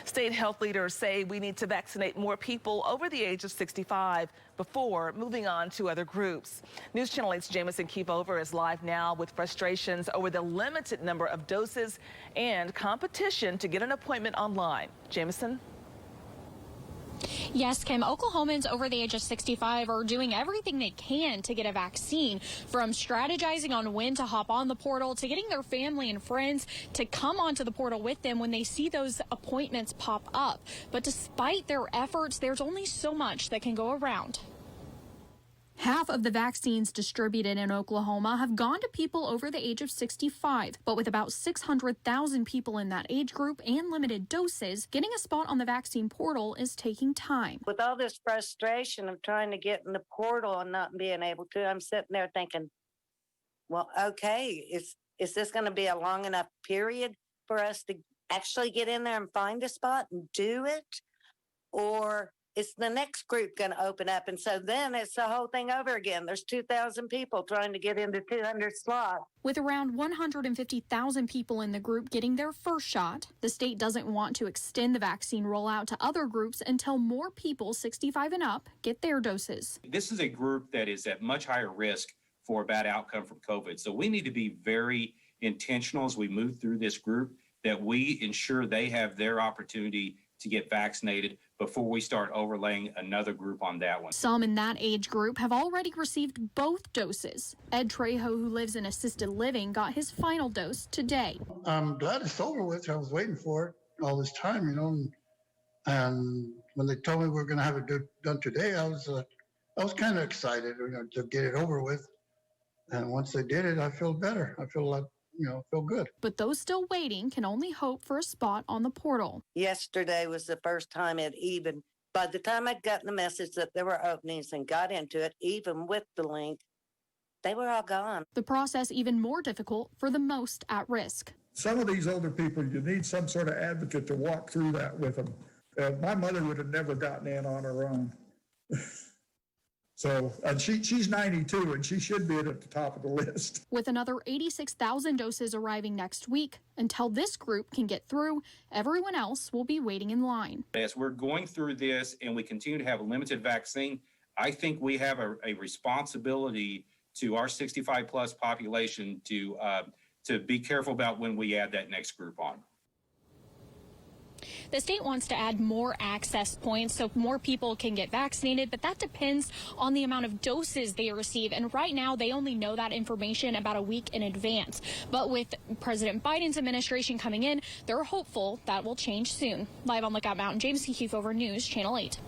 State health leaders say we need to vaccinate more people over the age of 65 before moving on to other groups. News Channel 8's Jamison Keefover is live now with frustrations over the limited number of doses and competition to get an appointment online. Jamison? Yes, Kim, Oklahomans over the age of 65 are doing everything they can to get a vaccine, from strategizing on when to hop on the portal to getting their family and friends to come onto the portal with them when they see those appointments pop up. But despite their efforts, there's only so much that can go around. Half of the vaccines distributed in Oklahoma have gone to people over the age of 65, but with about 600,000 people in that age group and limited doses, getting a spot on the vaccine portal is taking time. With all this frustration of trying to get in the portal and not being able to, I'm sitting there thinking, well, okay, is this going to be a long enough period for us to actually get in there and find a spot and do it? Or is the next group going to open up? And so then it's the whole thing over again. There's 2,000 people trying to get into 200 slots. With around 150,000 people in the group getting their first shot, the state doesn't want to extend the vaccine rollout to other groups until more people 65 and up get their doses. This is a group that is at much higher risk for a bad outcome from COVID. So we need to be very intentional as we move through this group that we ensure they have their opportunity to get vaccinated before we start overlaying another group on that one. Some in that age group have already received both doses. Ed Trejo, who lives in assisted living, got his final dose today. I'm glad it's over with. I was waiting for it all this time, and when they told me we were going to have it done today, I was kind of excited, to get it over with. And once they did it, I feel better. I feel like, feel good. But those still waiting can only hope for a spot on the portal. Yesterday was the first time by the time I'd gotten the message that there were openings and got into it, even with the link, they were all gone. The process even more difficult for the most at risk. Some of these older people, you need some sort of advocate to walk through that with them. My mother would have never gotten in on her own. So, and she's 92, and she should be at the top of the list. With another 86,000 doses arriving next week, until this group can get through, everyone else will be waiting in line. As we're going through this and we continue to have a limited vaccine, I think we have a responsibility to our 65-plus population to be careful about when we add that next group on. The state wants to add more access points so more people can get vaccinated, but that depends on the amount of doses they receive. And right now, they only know that information about a week in advance. But with President Biden's administration coming in, they're hopeful that will change soon. Live on Lookout Mountain, Jamison Keefover, News Channel 8.